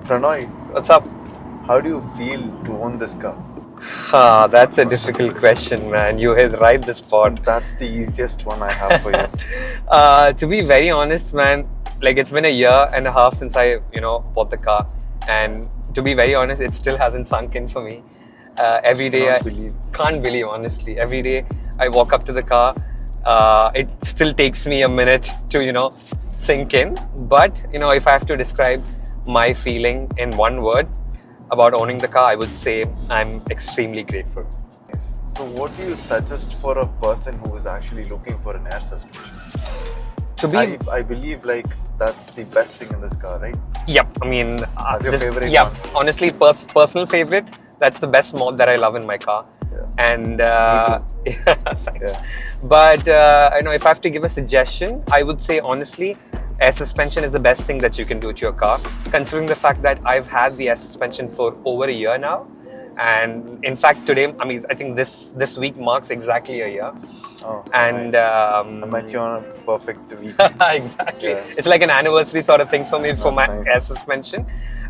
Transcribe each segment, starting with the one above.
Prannoy, What's up? how do you feel to own this car? That's a difficult question, man. You hit right the spot. That's the easiest one I have for you. To be very honest, man, like it's been a year and a half since I, bought the car, and to be very honest, it still hasn't sunk in for me. Every day, can't believe, honestly. Every day I walk up to the car, it still takes me a minute to, sink in. But, if I have to describe my feeling in one word about owning the car, I would say I'm extremely grateful. Yes. So what do you suggest for a person who is actually looking for an air suspension? I believe like that's the best thing in this car, right? Yep. I mean, that's your favorite yeah, one? honestly, personal favorite. That's the best mod that I love in my car. Yeah. And thanks. Yeah. But if I have to give a suggestion, I would say honestly, air suspension is the best thing that you can do to your car. Considering the fact that I've had the air suspension for over a year now, and in fact today, I think this week marks exactly a year. Oh, and nice. I met you on a perfect week. Exactly. Yeah. It's like an anniversary sort of thing for me for my air suspension.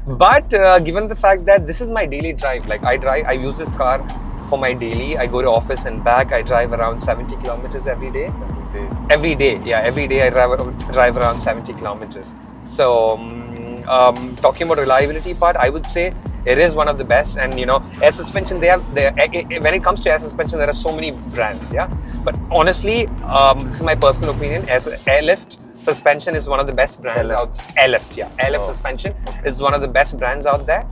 But given the fact that this is my daily drive, like I use this car for my daily. I go to office and back. I drive around 70 kilometers every day. Every day, I drive around 70 kilometers. So talking about reliability part, I would say it is one of the best. And air suspension, when it comes to air suspension, there are so many brands, yeah. But honestly, this is my personal opinion. Airlift suspension is one of the best brands out. Airlift suspension is one of the best brands out there.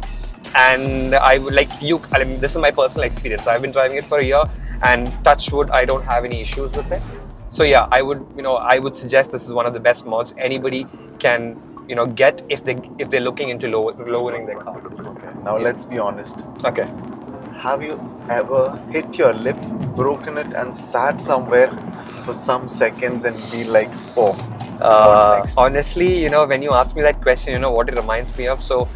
And I would this is my personal experience. I've been driving it for a year, and touch wood, I don't have any issues with it. So yeah, I would suggest this is one of the best mods anybody can get if they're looking into lowering their car. Okay. Now let's be honest. Okay. Have you ever hit your lip, broken it, and sat somewhere for some seconds and be like, oh? Honestly, when you ask me that question, what it reminds me of. So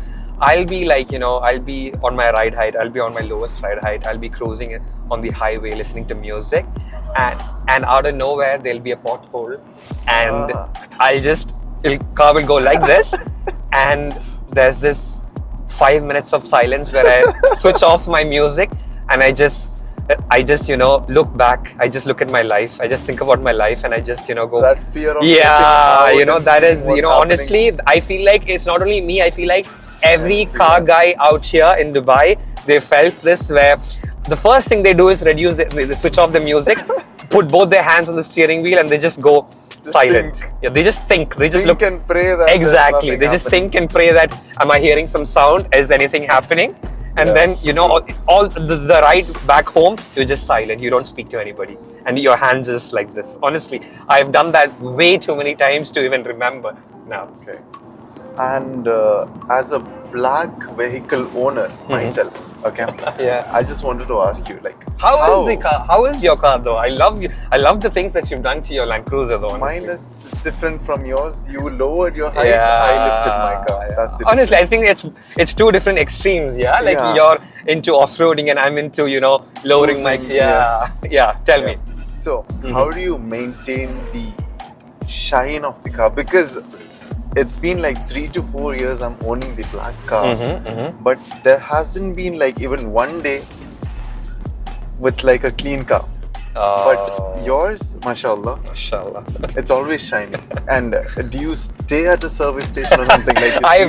I'll be I'll be on my ride height. I'll be on my lowest ride height. I'll be cruising on the highway, listening to music, and out of nowhere there'll be a pothole, and car will go like this, and there's this 5 minutes of silence where I switch off my music, and I just look back. I just look at my life. I just think about my life, and I just go. That fear of that is honestly, I feel like it's not only me. I feel like every car guy out here in Dubai, they felt this, where the first thing they do is they switch off the music, put both their hands on the steering wheel, and they just go silent. Think. Yeah, they just think. They just look and pray that exactly. They just think and pray that, am I hearing some sound? Is anything happening? And then all the ride back home, you're just silent. You don't speak to anybody, and your hands just like this. Honestly, I've done that way too many times to even remember now. Okay. And as a black vehicle owner myself, okay, yeah, I just wanted to ask you, how is the car? How is your car though? I love the things that you've done to your Land Cruiser though. Honestly. Mine is different from yours. You lowered your height, I lifted my car. Yeah. That's it. Honestly, I think it's two different extremes. Yeah, you're into off-roading and I'm into lowering my. Yeah. Tell me. So how do you maintain the shine of the car? Because it's been like 3 to 4 years I'm owning the black car, but there hasn't been even one day with a clean car. But yours, mashallah, it's always shining. And do you stay at a service station or something like this? I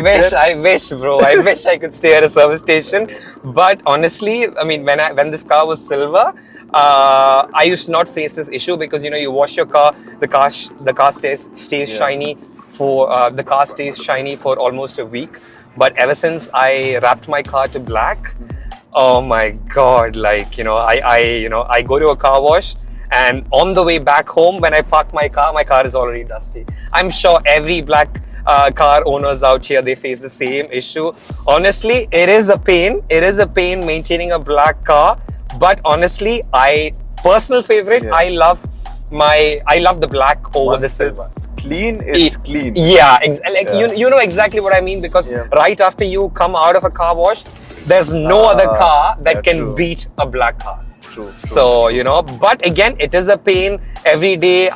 wish, bro. I wish I could stay at a service station. But honestly, when this car was silver, I used to not face this issue because you wash your car, the car stays shiny. The car stays shiny for almost a week, but ever since I wrapped my car to black, oh my god, I go to a car wash, and on the way back home when I park my car is already dusty. I'm sure every black car owners out here, they face the same issue. Honestly, it is a pain maintaining a black car, but honestly, personal favorite, I love the black over the silver. Clean, it's clean. Yeah, you know exactly what I mean, because right after you come out of a car wash, there's no other car that can beat a black car. True. So, you know, but again, it is a pain every day.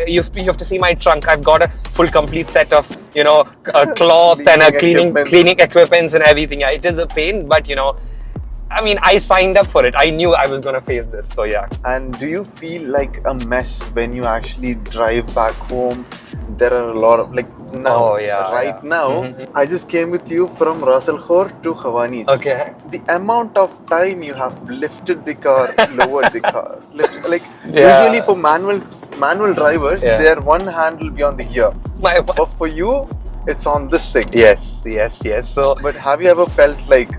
You have to see my trunk. I've got a full complete set of, you know, a cloth and a cleaning equipments and everything. Yeah, it is a pain, but you know, I mean, I signed up for it. I knew I was going to face this. So yeah. And do you feel like a mess when you actually drive back home? There are a lot of now. Oh, yeah, right yeah. now, I just came with you from Rasalkhor to Khawanij. Okay. The amount of time you have lifted the car, lowered the car, usually for manual drivers, they're one handle beyond the gear. But for you, it's on this thing. Yes. So, but have you ever felt like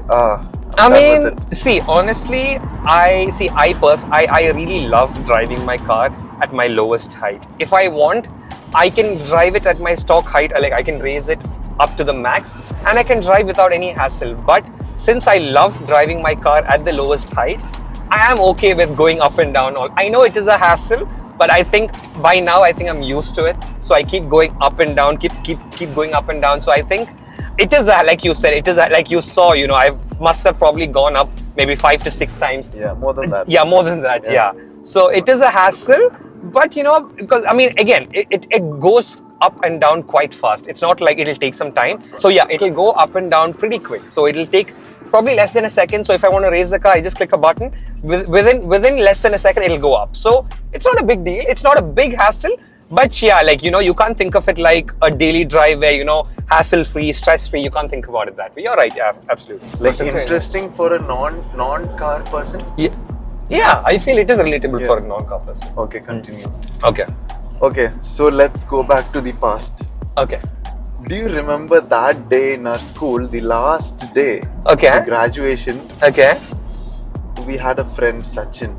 I mean, see, honestly, I really love driving my car at my lowest height. If I want, I can drive it at my stock height, like I can raise it up to the max and I can drive without any hassle. But since I love driving my car at the lowest height, I am okay with going up and down. I know it is a hassle, but I think by now I'm used to it. So I keep going up and down, keep going up and down. So I think it is like you said, it is like you saw, you know, I must have probably gone up maybe 5 to 6 times. Yeah, more than that. Yeah, more than that. Yeah. So it is a hassle, but you know, because I mean, again, it goes up and down quite fast. It's not like it'll take some time. So yeah, it'll go up and down pretty quick. So it'll take probably less than a second. So if I want to raise the car, I just click a button. Within less than a second, it'll go up. So it's not a big deal. It's not a big hassle. But yeah, like, you know, you can't think of it like a daily drive where, you know, hassle-free, stress-free. You can't think about it that way. You're right. Yeah, absolutely. Like interesting for a non-car person? Yeah, I feel it is relatable for a non-car person. Okay, continue. Okay, so let's go back to the past. Okay. Do you remember that day in our school, the last day of the graduation? Okay. We had a friend, Sachin.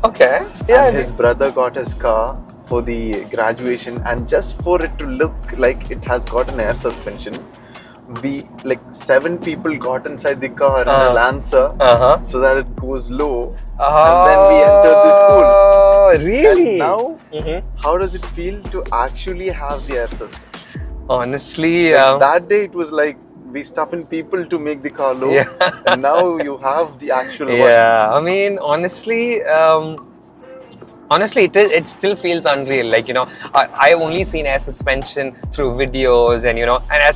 Okay. Yeah. And his brother got his car for the graduation, and just for it to look like it has got an air suspension, we 7 people got inside the car in a Lancer so that it goes low, and then we entered the school. Oh, really? And now, how does it feel to actually have the air suspension? Honestly, that day it was like we stuffing people to make the car low, and now you have the actual one. Yeah, I mean, honestly, it still feels unreal. Like, you know, I only seen air suspension through videos, and you know, and air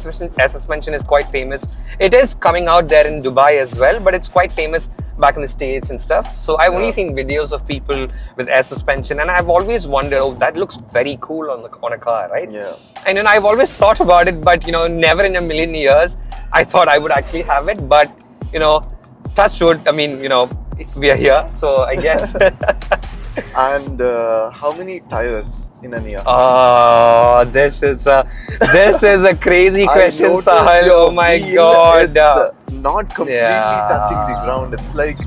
suspension is quite famous. It is coming out there in Dubai as well, but it's quite famous back in the States and stuff. So I've only seen videos of people with air suspension, and I've always wondered, oh, that looks very cool on a car, right? Yeah. And then I've always thought about it, but you know, never in a million years I thought I would actually have it. But you know, touch wood. I mean, you know, we are here, so I guess. And how many tires in a year? This is a crazy question, Sahil. Oh my God! It's not completely touching the ground. It's like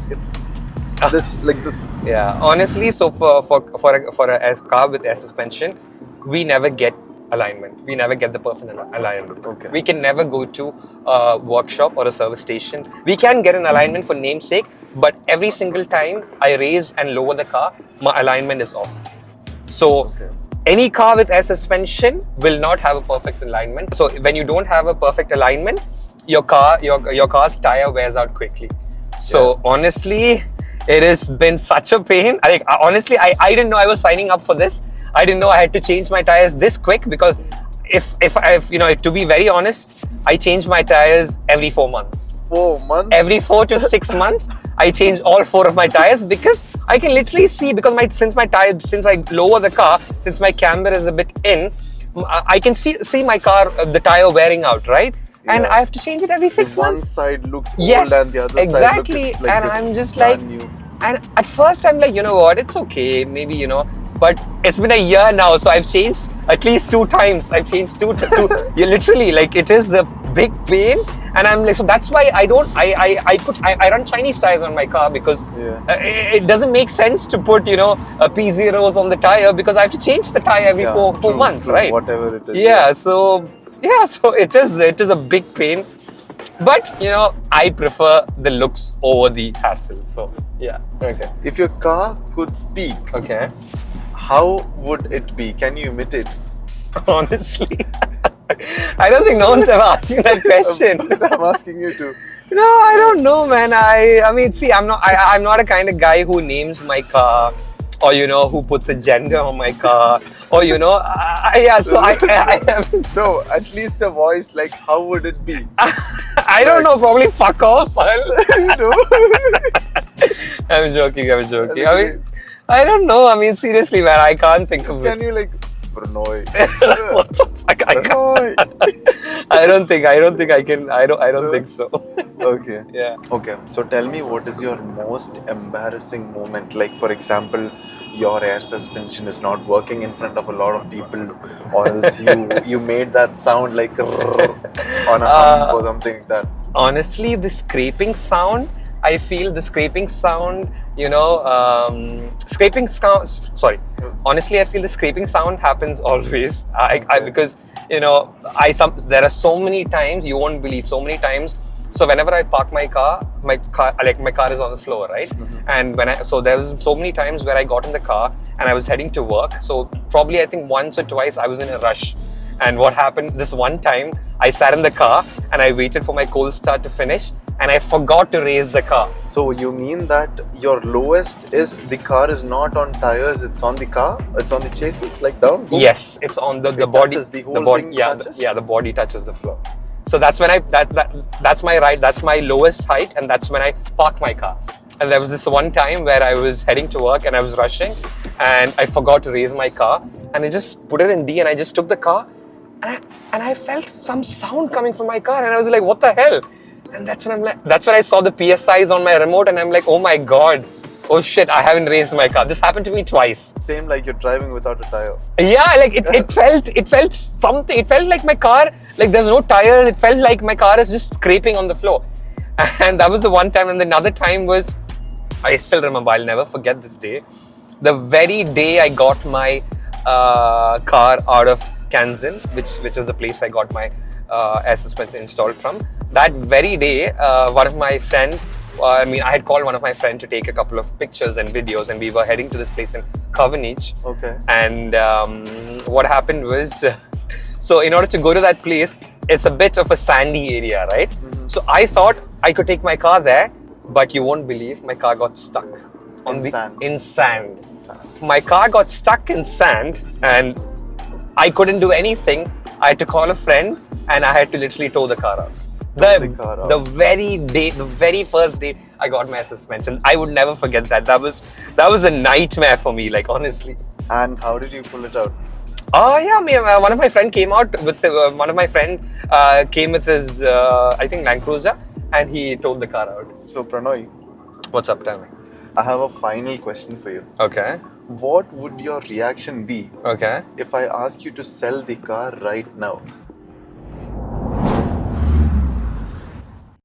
this. Yeah, honestly, so for a car with air suspension, we never get alignment. We never get the perfect alignment. Okay. We can never go to a workshop or a service station. We can get an alignment for namesake, but every single time I raise and lower the car, my alignment is off. So any car with air suspension will not have a perfect alignment. So when you don't have a perfect alignment, your car's tire wears out quickly. So honestly, it has been such a pain. Honestly, I didn't know I was signing up for this. I didn't know I had to change my tires this quick, because if you know, to be very honest, I change my tires every 4 months. 4 months? Every 4 to 6 months, I change all 4 of my tires, because I can literally see, because since I lower the car, since my camber is a bit in, I can see my car, the tire wearing out, right? And I have to change it every 6 months. One side looks old and the other side looks like and I'm just like, new. And at first I'm like, you know what, it's okay, maybe, you know, but it's been a year now, so I've changed at least 2 times. I've changed two. You literally, like, it is a big pain, and I'm like, so that's why I run Chinese tires on my car, because it doesn't make sense to put, you know, a P0s on the tire, because I have to change the tire every 4 months, right? Whatever it is. So it is a big pain. But, you know, I prefer the looks over the hassle. So, yeah. Okay. If your car could speak, how would it be? Can you imitate? Honestly, I don't think no one's ever asked me that question. I'm asking you to. No, I don't know, man. I mean, see, I'm not a kind of guy who names my car, or who puts a gender on my car, or yeah. So I haven't. No, at least a voice like how would it be? I don't know. Probably fuck off, son. You know? I'm joking. I mean, I don't know. I mean, seriously, man, I can't think of Can it. you like Prannoy? What the fuck? I can't. Prannoy. I don't think I can. I don't think so. Okay. Yeah. Okay. So tell me, what is your most embarrassing moment? Like, for example, your air suspension is not working in front of a lot of people, or else you made that sound like on a hump or something like that. Honestly, the scraping sound, I feel the scraping sound, scraping sound, sorry. Honestly, I feel the scraping sound happens always. Because, there are so many times, you won't believe, so many times. So whenever I park my car is on the floor, right? And so there was so many times where I got in the car and I was heading to work. So probably I think once or twice I was in a rush. And what happened this one time, I sat in the car and I waited for my cold start to finish and I forgot to raise the car. So you mean that your lowest is the car is not on tires, it's on the car, it's on the chassis, like down? Boom. Yes, it's on the It body. touches the whole body, thing yeah, touches? the body touches the floor. So that's when that's my that's my lowest height, and that's when I park my car. And there was this one time where I was heading to work and I was rushing, and I forgot to raise my car, and I just put it in D, and I just took the car, and I felt some sound coming from my car, and I was like, what the hell? And that's when I saw the PSIs on my remote, and I'm like, oh my god, oh shit, I haven't raised my car. This happened to me twice. Same like you're driving without a tire. Yeah, like it felt something. It felt like my car, like there's no tires. It felt like my car is just scraping on the floor. And that was the one time. And the other time was, I still remember, I'll never forget this day. The very day I got my car out of Kansan, which is the place I got my air suspension installed from. That very day, one of my friends, I had called one of my friends to take a couple of pictures and videos, and we were heading to this place in Covenage. Okay. And what happened was, so in order to go to that place, it's a bit of a sandy area, right? So I thought I could take my car there, but you won't believe, my car got stuck in sand. My car got stuck in sand, and I couldn't do anything. I had to call a friend, and I had to literally tow the car out. The very first day I got my suspension, I would never forget that. That was a nightmare for me, like, honestly. And how did you pull it out? Oh yeah, one of my friend came out with came with his I think Land Cruiser, and he towed the car out. So Prannoy, What's up, tell me? I have a final question for you. Okay. What would your reaction be Okay. if I ask you to sell the car right now?